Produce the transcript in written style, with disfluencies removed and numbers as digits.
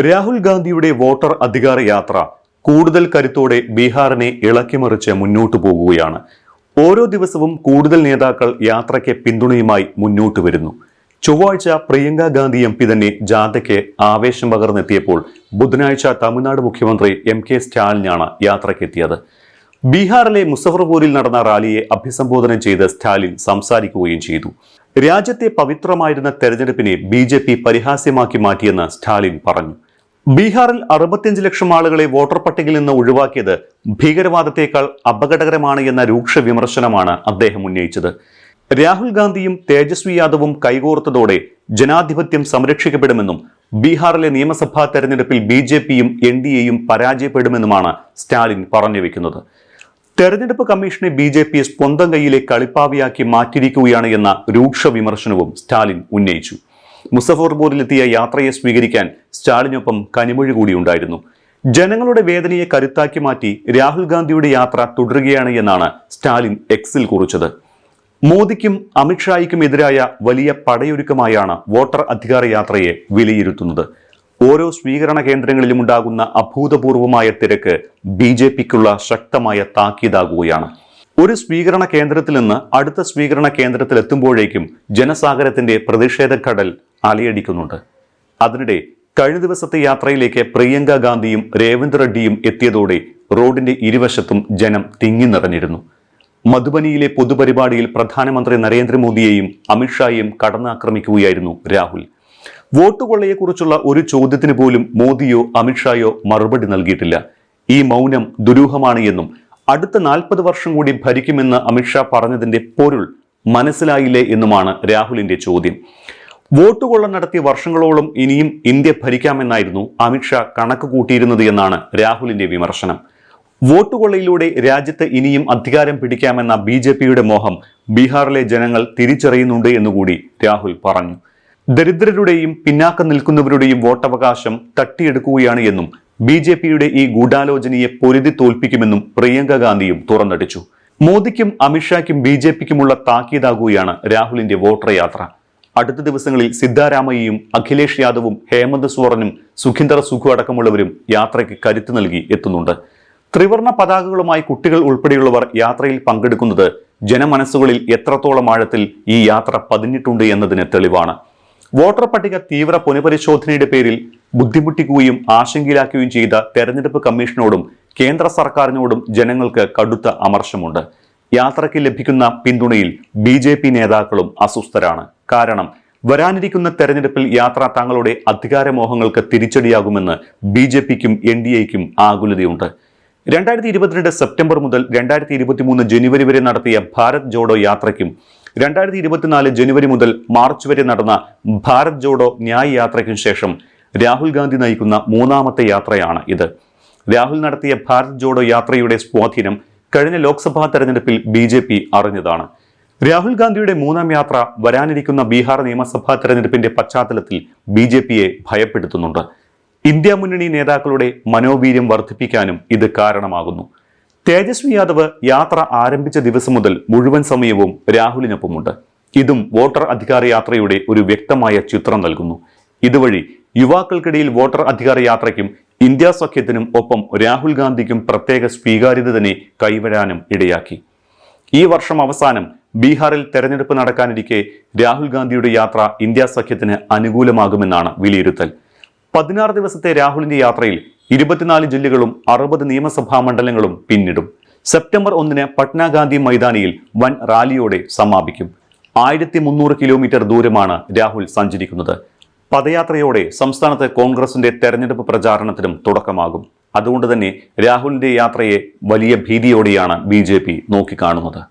രാഹുൽ ഗാന്ധിയുടെ വോട്ടർ അധികാര യാത്ര കൂടുതൽ കരുത്തോടെ ബീഹാറിനെ ഇളക്കിമറിച്ച് മുന്നോട്ടു പോകുകയാണ്. ഓരോ ദിവസവും കൂടുതൽ നേതാക്കൾ യാത്രയ്ക്ക് പിന്തുണയുമായി മുന്നോട്ട് വരുന്നു. ചൊവ്വാഴ്ച പ്രിയങ്ക ഗാന്ധി MP തന്നെ ജാഥയ്ക്ക് ആവേശം പകർന്നെത്തിയപ്പോൾ ബുധനാഴ്ച തമിഴ്നാട് മുഖ്യമന്ത്രി MK സ്റ്റാലിനാണ് യാത്രയ്ക്കെത്തിയത്. ബീഹാറിലെ മുസഫർപൂരിൽ നടന്ന റാലിയെ അഭിസംബോധന ചെയ്ത് സ്റ്റാലിൻ സംസാരിക്കുകയും ചെയ്തു. രാജ്യത്തെ പവിത്രമായിരുന്ന തെരഞ്ഞെടുപ്പിനെ BJP പരിഹാസ്യമാക്കി മാറ്റിയെന്ന് സ്റ്റാലിൻ പറഞ്ഞു. ബീഹാറിൽ 65 ലക്ഷം ആളുകളെ വോട്ടർ പട്ടികയിൽ നിന്ന് ഒഴിവാക്കിയത് ഭീകരവാദത്തെക്കാൾ അപകടകരമാണ് എന്ന രൂക്ഷ വിമർശനമാണ് അദ്ദേഹം ഉന്നയിച്ചത്. രാഹുൽ ഗാന്ധിയും തേജസ്വി യാദവും കൈകോർത്തതോടെ ജനാധിപത്യം സംരക്ഷിക്കപ്പെടുമെന്നും ബീഹാറിലെ നിയമസഭാ തെരഞ്ഞെടുപ്പിൽ BJPയും NDAയും പരാജയപ്പെടുമെന്നുമാണ് സ്റ്റാലിൻ പറഞ്ഞു വെക്കുന്നത്. തെരഞ്ഞെടുപ്പ് കമ്മീഷനെ BJP സ്വന്തം കൈയിലെ കളിപ്പാവിയാക്കി മാറ്റിയിരിക്കുകയാണ് എന്ന രൂക്ഷ വിമർശനവും സ്റ്റാലിൻ ഉന്നയിച്ചു. മുസഫർപൂരിലെത്തിയ യാത്രയെ സ്വീകരിക്കാൻ സ്റ്റാലിനൊപ്പം കനിമൊഴി കൂടി ഉണ്ടായിരുന്നു. ജനങ്ങളുടെ വേദനയെ കരുത്താക്കി മാറ്റി രാഹുൽ ഗാന്ധിയുടെ യാത്ര തുടരുകയാണ് എന്നാണ് സ്റ്റാലിൻ Xൽ കുറിച്ചത്. മോദിക്കും അമിത്ഷായ്ക്കും എതിരായ വലിയ പടയൊരുക്കമായാണ് വോട്ടർ അധികാര യാത്രയെ വിലയിരുത്തുന്നത്. ഓരോ സ്വീകരണ കേന്ദ്രങ്ങളിലും ഉണ്ടാകുന്ന അഭൂതപൂർവമായ തിരക്ക് BJPക്കുള്ള ശക്തമായ താക്കീതാകുകയാണ്. ഒരു സ്വീകരണ കേന്ദ്രത്തിൽ നിന്ന് അടുത്ത സ്വീകരണ കേന്ദ്രത്തിൽ എത്തുമ്പോഴേക്കും ജനസാഗരത്തിന്റെ പ്രതിഷേധ കടൽ അലയടിക്കുന്നുണ്ട്. അതിനിടെ കഴിഞ്ഞ ദിവസത്തെ യാത്രയിലേക്ക് പ്രിയങ്ക ഗാന്ധിയും രേവന്ത് റെഡ്ഡിയും എത്തിയതോടെ റോഡിന്റെ ഇരുവശത്തും ജനം തിങ്ങി നിറഞ്ഞിരുന്നു. മധുബനിയിലെ പൊതുപരിപാടിയിൽ പ്രധാനമന്ത്രി നരേന്ദ്രമോദിയെയും അമിത്ഷായെയും കടന്നാക്രമിക്കുകയായിരുന്നു രാഹുൽ. വോട്ട് കൊള്ളയെക്കുറിച്ചുള്ള ഒരു ചോദ്യത്തിന് പോലും മോദിയോ അമിത്ഷായോ മറുപടി നൽകിയിട്ടില്ല. ഈ മൗനം ദുരൂഹമാണ് എന്നും അടുത്ത 40 വർഷം കൂടി ഭരിക്കുമെന്ന് അമിത്ഷാ പറഞ്ഞതിന്റെ പൊരുൾ മനസ്സിലായില്ലേ എന്നുമാണ് രാഹുലിന്റെ ചോദ്യം. വോട്ട് കൊള്ള നടത്തിയ വർഷങ്ങളോളം ഇനിയും ഇന്ത്യ ഭരിക്കാമെന്നായിരുന്നു അമിത്ഷാ കണക്ക് കൂട്ടിയിരുന്നത് എന്നാണ് രാഹുലിന്റെ വിമർശനം. വോട്ട് കൊള്ളയിലൂടെ രാജ്യത്ത് ഇനിയും അധികാരം പിടിക്കാമെന്ന BJPയുടെ മോഹം ബീഹാറിലെ ജനങ്ങൾ തിരിച്ചറിയുന്നുണ്ട് എന്നുകൂടി രാഹുൽ പറഞ്ഞു. ദരിദ്രരുടെയും പിന്നാക്കം നിൽക്കുന്നവരുടെയും വോട്ടവകാശം തട്ടിയെടുക്കുകയാണ് എന്നും BJPയുടെ ഈ ഗൂഢാലോചനയെ പൊരുതി തോൽപ്പിക്കുമെന്നും പ്രിയങ്ക ഗാന്ധിയും തുറന്നടിച്ചു. മോദിക്കും അമിത്ഷായ്ക്കും BJPക്കുമുള്ള താക്കീതാകുകയാണ് രാഹുലിന്റെ വോട്ടർ യാത്ര. അടുത്ത ദിവസങ്ങളിൽ സിദ്ധാരാമയ്യയും അഖിലേഷ് യാദവും ഹേമന്ത് സോറനും സുഖിന്ദർ സുഖു അടക്കമുള്ളവരും യാത്രയ്ക്ക് കരുത്ത് നൽകി എത്തുന്നുണ്ട്. ത്രിവർണ പതാകകളുമായി കുട്ടികൾ ഉൾപ്പെടെയുള്ളവർ യാത്രയിൽ പങ്കെടുക്കുന്നത് ജനമനസ്സുകളിൽ എത്രത്തോളം ആഴത്തിൽ ഈ യാത്ര പതിഞ്ഞിട്ടുണ്ട് എന്നതിന് തെളിവാണ്. വോട്ടർ പട്ടിക തീവ്ര പുനഃപരിശോധനയുടെ പേരിൽ ബുദ്ധിമുട്ടിക്കുകയും ആശങ്കയിലാക്കുകയും ചെയ്ത തെരഞ്ഞെടുപ്പ് കമ്മീഷനോടും കേന്ദ്ര സർക്കാരിനോടും ജനങ്ങൾക്ക് കടുത്ത അമർഷമുണ്ട്. യാത്രയ്ക്ക് ലഭിക്കുന്ന പിന്തുണയിൽ BJP നേതാക്കളും അസ്വസ്ഥരാണ്. കാരണം വരാനിരിക്കുന്ന തെരഞ്ഞെടുപ്പിൽ യാത്ര തങ്ങളുടെ അധികാരമോഹങ്ങൾക്ക് തിരിച്ചടിയാകുമെന്ന് BJPക്കും NDAയ്ക്കും ആകുലതയുണ്ട്. 2022 സെപ്റ്റംബർ മുതൽ 2023 ജനുവരി വരെ നടത്തിയ ഭാരത് ജോഡോ യാത്രയ്ക്കും 2024 ജനുവരി മുതൽ മാർച്ച് വരെ നടന്ന ഭാരത് ജോഡോ ന്യായ് യാത്രയ്ക്കും ശേഷം രാഹുൽ ഗാന്ധി നയിക്കുന്ന മൂന്നാമത്തെ യാത്രയാണ് ഇത്. രാഹുൽ നടത്തിയ ഭാരത് ജോഡോ യാത്രയുടെ സ്വാധീനം കഴിഞ്ഞ ലോക്സഭാ തെരഞ്ഞെടുപ്പിൽ BJP അറിഞ്ഞതാണ്. രാഹുൽ ഗാന്ധിയുടെ മൂന്നാം യാത്ര വരാനിരിക്കുന്ന ബീഹാർ നിയമസഭാ തെരഞ്ഞെടുപ്പിന്റെ പശ്ചാത്തലത്തിൽ BJPയെ ഭയപ്പെടുത്തുന്നുണ്ട്. ഇന്ത്യ മുന്നണി നേതാക്കളുടെ മനോവീര്യം വർദ്ധിപ്പിക്കാനും ഇത് കാരണമാകുന്നു. തേജസ്വി യാദവ് യാത്ര ആരംഭിച്ച ദിവസം മുതൽ മുഴുവൻ സമയവും രാഹുലിനൊപ്പമുണ്ട്. ഇതും വോട്ടർ അധികാര യാത്രയുടെ ഒരു വ്യക്തമായ ചിത്രം നൽകുന്നു. ഇതുവഴി യുവാക്കൾക്കിടയിൽ വോട്ടർ അധികാര യാത്രയ്ക്കും ഇന്ത്യ സഖ്യത്തിനും ഒപ്പം രാഹുൽ ഗാന്ധിക്കും പ്രത്യേക സ്വീകാര്യത തന്നെ കൈവരാനും ഇടയാക്കി. ഈ വർഷം അവസാനം ബീഹാറിൽ തെരഞ്ഞെടുപ്പ് നടക്കാനിരിക്കെ രാഹുൽ ഗാന്ധിയുടെ യാത്ര ഇന്ത്യ സഖ്യത്തിന് അനുകൂലമാകുമെന്നാണ് വിലയിരുത്തൽ. 16 ദിവസത്തെ രാഹുലിന്റെ യാത്രയിൽ 24 ജില്ലകളും 60 നിയമസഭാ മണ്ഡലങ്ങളും പിന്നിടും. സെപ്റ്റംബർ 1 പട്ന ഗാന്ധി മൈതാനിയിൽ വൻ റാലിയോടെ സമാപിക്കും. 1300 കിലോമീറ്റർ ദൂരമാണ് രാഹുൽ സഞ്ചരിക്കുന്നത്. പദയാത്രയോടെ സംസ്ഥാനത്ത് കോൺഗ്രസിന്റെ തെരഞ്ഞെടുപ്പ് പ്രചാരണത്തിനും തുടക്കമാകും. അതുകൊണ്ട് തന്നെ രാഹുലിന്റെ യാത്രയെ വലിയ ഭീതിയോടെയാണ് BJP നോക്കിക്കാണുന്നത്.